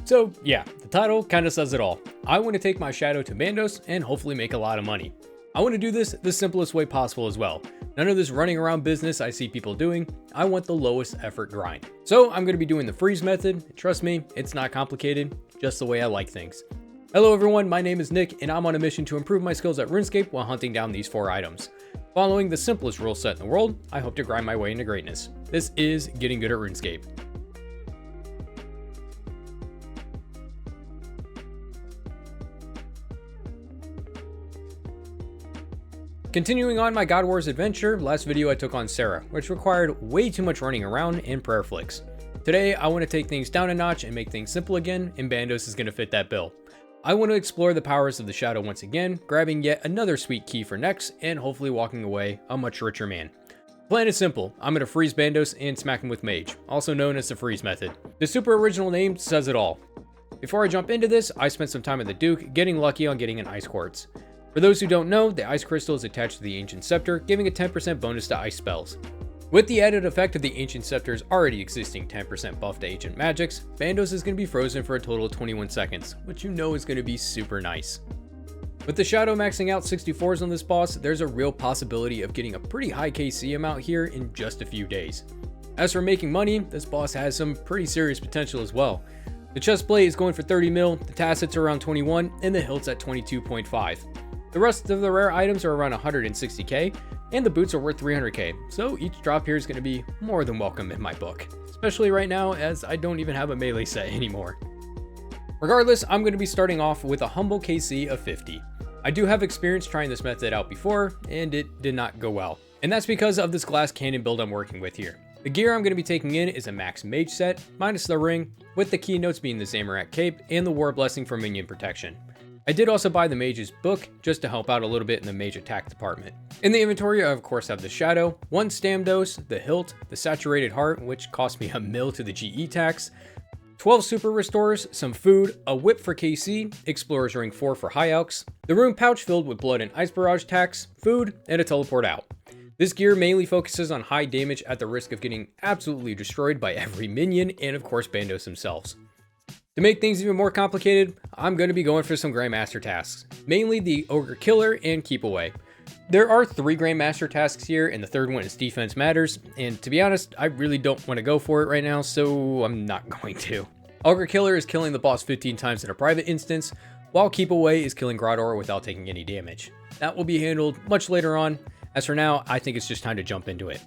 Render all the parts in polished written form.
So yeah, the title kind of says it all. I want to take my shadow to Bandos and hopefully make a lot of money. I want to do this the simplest way possible as well. None of this running around business I see people doing. I want the lowest effort grind. So I'm going to be doing the freeze method. Trust me, it's not complicated, just the way I like things. Hello everyone, my name is Nick and I'm on a mission to improve my skills at RuneScape while hunting down these 4 items. Following the simplest rule set in the world, I hope to grind my way into greatness. This is Getting Good at RuneScape. Continuing on my God Wars adventure, last video I took on Sarah, which required way too much running around and prayer flicks. Today I want to take things down a notch and make things simple again, and Bandos is going to fit that bill. I want to explore the powers of the shadow once again, grabbing yet another sweet key for next, and hopefully walking away a much richer man. Plan is simple, I'm going to freeze Bandos and smack him with Mage, also known as the freeze method. The super original name says it all. Before I jump into this, I spent some time at the Duke getting lucky on getting an ice quartz. For those who don't know, the ice crystal is attached to the ancient scepter, giving a 10% bonus to ice spells. With the added effect of the ancient scepter's already existing 10% buff to ancient magics, Bandos is going to be frozen for a total of 21 seconds, which you know is going to be super nice. With the shadow maxing out 64s on this boss, there's a real possibility of getting a pretty high KC amount here in just a few days. As for making money, this boss has some pretty serious potential as well. The chest plate is going for 30 mil, the tassets are around 21, and the hilt's at 22.5. The rest of the rare items are around 160k, and the boots are worth 300k, so each drop here is going to be more than welcome in my book. Especially right now, as I don't even have a melee set anymore. Regardless, I'm going to be starting off with a humble KC of 50. I do have experience trying this method out before, and it did not go well. And that's because of this glass cannon build I'm working with here. The gear I'm going to be taking in is a max mage set, minus the ring, with the keynotes being the Zamorak cape and the war blessing for minion protection. I did also buy the Mage's book, just to help out a little bit in the mage attack department. In the inventory, I of course have the Shadow, 1 Stamdos, the Hilt, the Saturated Heart, which cost me a mil to the GE tax, 12 Super Restores, some food, a Whip for KC, Explorer's Ring 4 for High Elks, the Rune Pouch filled with Blood and Ice Barrage tax, food, and a Teleport out. This gear mainly focuses on high damage at the risk of getting absolutely destroyed by every minion, and of course Bandos themselves. To make things even more complicated, I'm going to be going for some Grandmaster tasks, mainly the Ogre Killer and Keep Away. There are 3 Grandmaster tasks here, and the third one is Defense Matters, and to be honest, I really don't want to go for it right now, so I'm not going to. Ogre Killer is killing the boss 15 times in a private instance, while Keep Away is killing Grador without taking any damage. That will be handled much later on. As for now, I think it's just time to jump into it.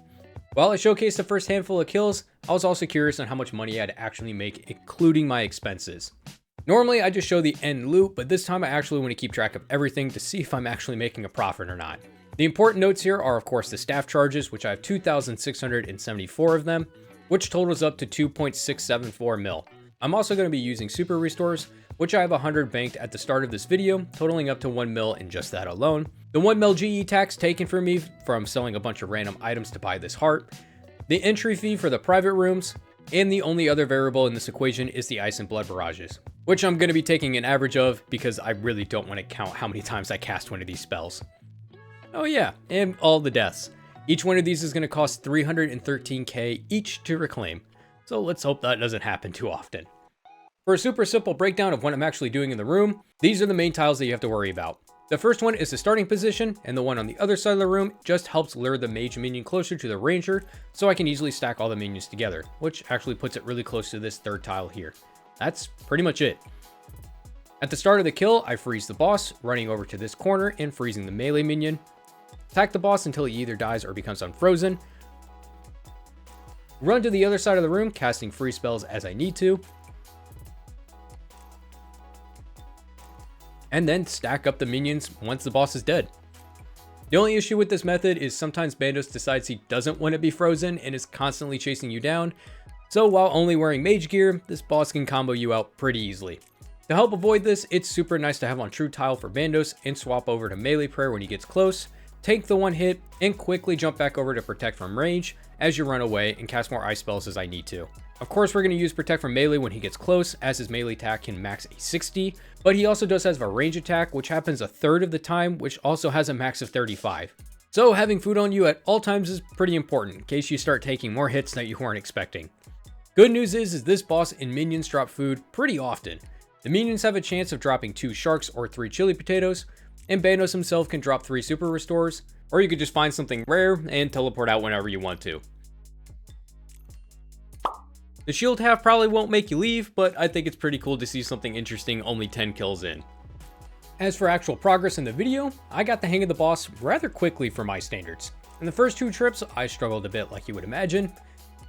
While I showcased the first handful of kills, I was also curious on how much money I'd actually make, including my expenses. Normally I just show the end loot, but this time I actually want to keep track of everything to see if I'm actually making a profit or not. The important notes here are of course the staff charges, which I have 2,674 of them, which totals up to 2.674 mil. I'm also going to be using super restores, which I have 100 banked at the start of this video, totaling up to 1 mil in just that alone. The 1 mil GE tax taken from me from selling a bunch of random items to buy this heart, the entry fee for the private rooms, and the only other variable in this equation is the ice and blood barrages, which I'm going to be taking an average of because I really don't want to count how many times I cast one of these spells. Oh yeah, and all the deaths. Each one of these is going to cost 313k each to reclaim, so let's hope that doesn't happen too often. For a super simple breakdown of what I'm actually doing in the room, these are the main tiles that you have to worry about. The first one is the starting position, and the one on the other side of the room just helps lure the mage minion closer to the ranger, so I can easily stack all the minions together, which actually puts it really close to this third tile here. That's pretty much it. At the start of the kill, I freeze the boss, running over to this corner and freezing the melee minion. Attack the boss until he either dies or becomes unfrozen. Run to the other side of the room, casting free spells as I need to. And then stack up the minions once the boss is dead. The only issue with this method is sometimes Bandos decides he doesn't want to be frozen and is constantly chasing you down, so while only wearing mage gear, this boss can combo you out pretty easily. To help avoid this, it's super nice to have on True Tile for Bandos and swap over to Melee Prayer when he gets close, take the one hit, and quickly jump back over to Protect from Range as you run away and cast more ice spells as I need to. Of course, we're going to use Protect from Melee when he gets close, as his melee attack can max a 60, but he also does have a range attack, which happens a third of the time, which also has a max of 35. So having food on you at all times is pretty important, in case you start taking more hits that you weren't expecting. Good news is this boss and minions drop food pretty often. The minions have a chance of dropping 2 sharks or 3 chili potatoes, and Bandos himself can drop 3 super restores, or you could just find something rare and teleport out whenever you want to. The shield half probably won't make you leave, but I think it's pretty cool to see something interesting only 10 kills in. As for actual progress in the video, I got the hang of the boss rather quickly for my standards. In the first 2 trips, I struggled a bit like you would imagine,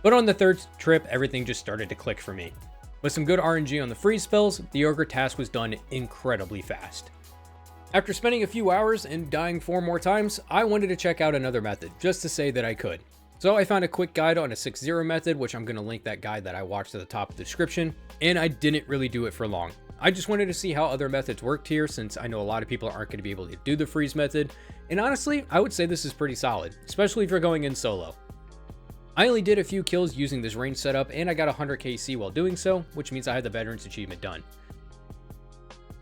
but on the 3rd trip, everything just started to click for me. With some good RNG on the freeze spells, the ogre task was done incredibly fast. After spending a few hours and dying 4 more times, I wanted to check out another method, just to say that I could. So I found a quick guide on a 6-0 method, which I'm going to link that guide that I watched at the top of the description, and I didn't really do it for long. I just wanted to see how other methods worked here, since I know a lot of people aren't going to be able to do the freeze method, and honestly, I would say this is pretty solid, especially if you're going in solo. I only did a few kills using this range setup, and I got 100 KC while doing so, which means I had the Veterans achievement done.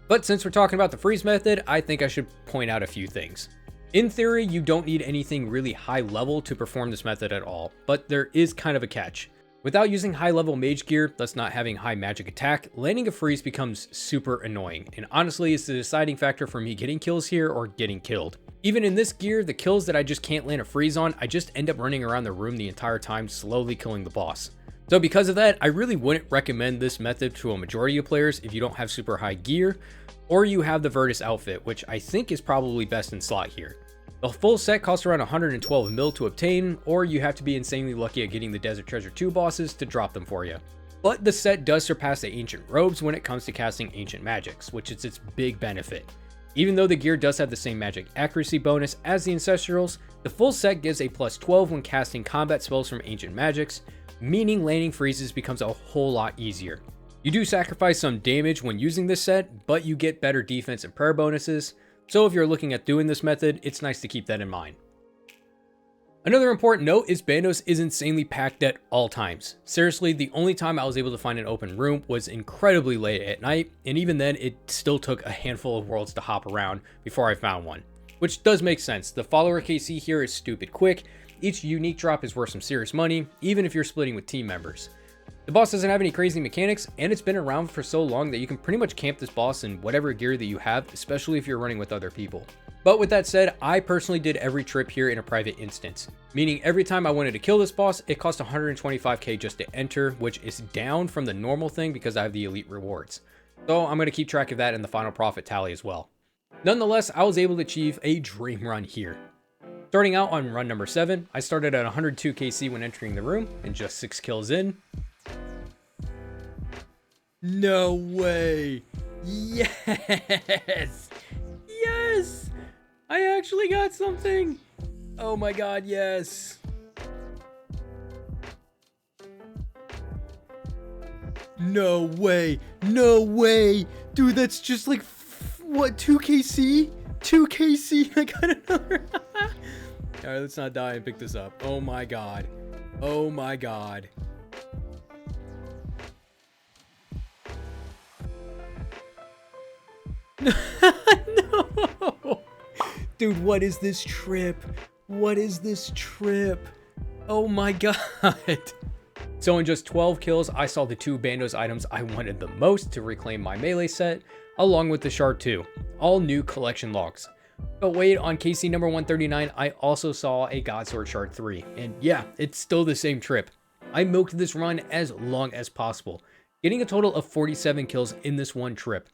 But since we're talking about the freeze method, I think I should point out a few things. In theory, you don't need anything really high level to perform this method at all, but there is kind of a catch. Without using high level mage gear, thus not having high magic attack, landing a freeze becomes super annoying, and honestly it's the deciding factor for me getting kills here or getting killed. Even in this gear, the kills that I just can't land a freeze on, I just end up running around the room the entire time, slowly killing the boss. So because of that, I really wouldn't recommend this method to a majority of players if you don't have super high gear, or you have the Virtus outfit, which I think is probably best in slot here. The full set costs around 112 mil to obtain, or you have to be insanely lucky at getting the Desert Treasure 2 bosses to drop them for you. But the set does surpass the Ancient Robes when it comes to casting Ancient Magics, which is its big benefit. Even though the gear does have the same magic accuracy bonus as the Ancestrals, the full set gives a plus 12 when casting combat spells from Ancient Magics, meaning landing freezes becomes a whole lot easier. You do sacrifice some damage when using this set, but you get better defense and prayer bonuses, so if you're looking at doing this method, it's nice to keep that in mind. Another important note is Bandos is insanely packed at all times. Seriously, the only time I was able to find an open room was incredibly late at night, and even then it still took a handful of worlds to hop around before I found one. Which does make sense, the follower KC here is stupid quick, each unique drop is worth some serious money, even if you're splitting with team members. The boss doesn't have any crazy mechanics, and it's been around for so long that you can pretty much camp this boss in whatever gear that you have, especially if you're running with other people. But with that said, I personally did every trip here in a private instance, meaning every time I wanted to kill this boss, it cost 125k just to enter, which is down from the normal thing because I have the elite rewards. So I'm going to keep track of that in the final profit tally as well. Nonetheless, I was able to achieve a dream run here. Starting out on run number 7, I started at 102 KC when entering the room, and just 6 kills in. No way! Yes! Yes! I actually got something! Oh my god, yes! No way! No way! Dude, that's just like, what, 2KC? 2KC? I got another. Alright, let's not die and pick this up. Oh my god. Oh my god. No! Dude, what is this trip? What is this trip? Oh my god. So in just 12 kills, I saw the 2 Bandos items I wanted the most to reclaim my melee set, along with the Shard 2, all new collection logs. But wait, on KC number 139, I also saw a Godsword Shard 3, and yeah, it's still the same trip. I milked this run as long as possible, getting a total of 47 kills in this one trip,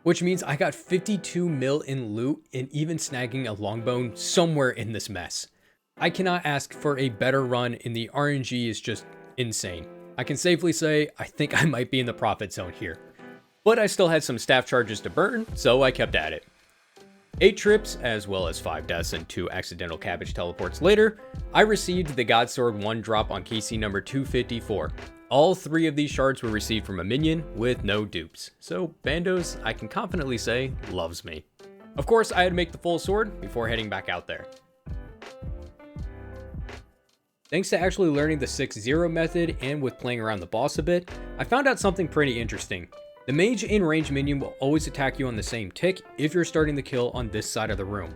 which means I got 52 mil in loot and even snagging a longbone somewhere in this mess. I cannot ask for a better run, and the RNG is just insane. I can safely say I think I might be in the profit zone here. But I still had some staff charges to burn, so I kept at it. 8 trips, as well as 5 deaths and 2 accidental cabbage teleports later, I received the Godsword 1 drop on KC number 254. All 3 of these shards were received from a minion with no dupes, so Bandos, I can confidently say, loves me. Of course, I had to make the full sword before heading back out there. Thanks to actually learning the 6-0 method and with playing around the boss a bit, I found out something pretty interesting. The Mage in range minion will always attack you on the same tick if you're starting the kill on this side of the room.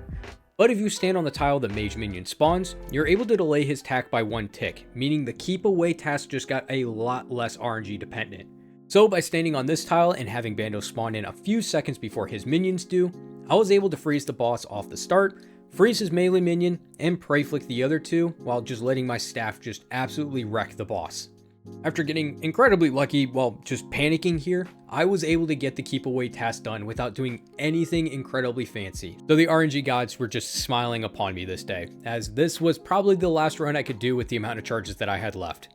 But if you stand on the tile the mage minion spawns, you're able to delay his attack by 1 tick, meaning the keep away task just got a lot less RNG dependent. So by standing on this tile and having Bandos spawn in a few seconds before his minions do, I was able to freeze the boss off the start, freeze his melee minion, and prey flick the other two while just letting my staff just absolutely wreck the boss. After getting incredibly lucky while just panicking here, I was able to get the keep away task done without doing anything incredibly fancy. So the RNG gods were just smiling upon me this day, as this was probably the last run I could do with the amount of charges that I had left.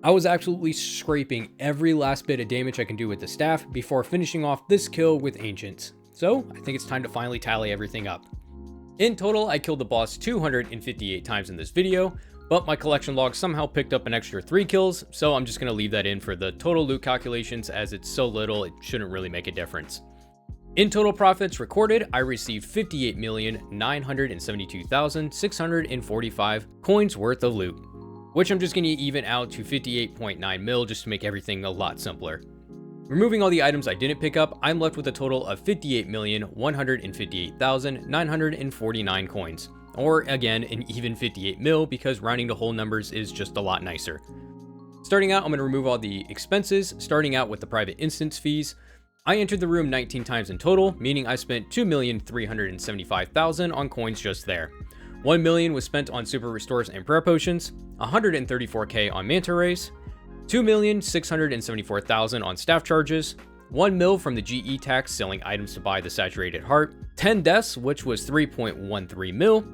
I was absolutely scraping every last bit of damage I can do with the staff before finishing off this kill with Ancients. So I think it's time to finally tally everything up. In total, I killed the boss 258 times in this video, but my collection log somehow picked up an extra 3 kills, so I'm just going to leave that in for the total loot calculations as it's so little it shouldn't really make a difference. In total profits recorded, I received 58,972,645 coins worth of loot, which I'm just going to even out to 58.9 mil just to make everything a lot simpler. Removing all the items I didn't pick up, I'm left with a total of 58,158,949 coins. Or again, an even 58 mil because rounding to whole numbers is just a lot nicer. Starting out, I'm going to remove all the expenses, starting out with the private instance fees. I entered the room 19 times in total, meaning I spent 2,375,000 on coins just there. 1 million was spent on super restores and prayer potions, 134k on manta rays, 2,674,000 on staff charges, 1 mil from the GE tax selling items to buy the saturated heart, 10 deaths, which was 3.13 mil,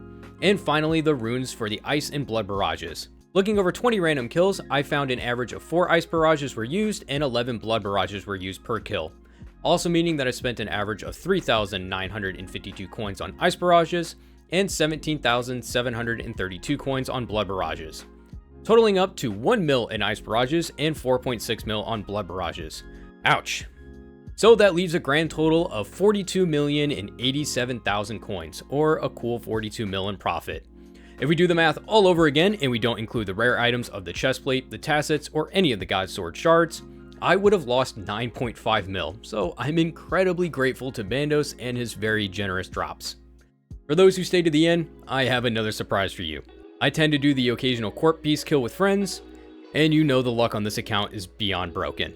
and finally the runes for the ice and blood barrages. Looking over 20 random kills, I found an average of 4 ice barrages were used and 11 blood barrages were used per kill. Also meaning that I spent an average of 3,952 coins on ice barrages and 17,732 coins on blood barrages, totaling up to 1 mil in ice barrages and 4.6 mil on blood barrages. Ouch. So that leaves a grand total of 42,087,000 coins, or a cool 42 mil in profit. If we do the math all over again and we don't include the rare items of the chestplate, the tassets, or any of the God's Sword shards, I would have lost 9.5 mil, so I'm incredibly grateful to Bandos and his very generous drops. For those who stay to the end, I have another surprise for you. I tend to do the occasional corp piece kill with friends, and you know the luck on this account is beyond broken.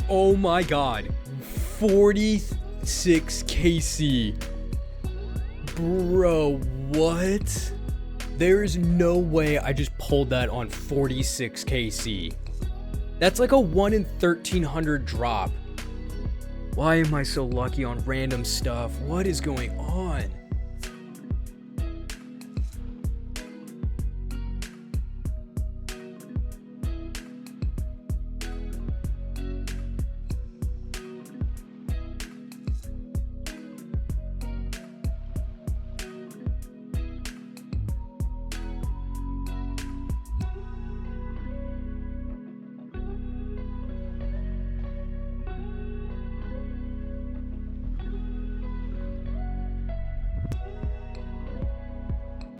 Oh my god, 46 KC. Bro, what? There's no way I just pulled that on 46 KC. That's like a 1 in 1300 drop. Why am I so lucky on random stuff? What is going on?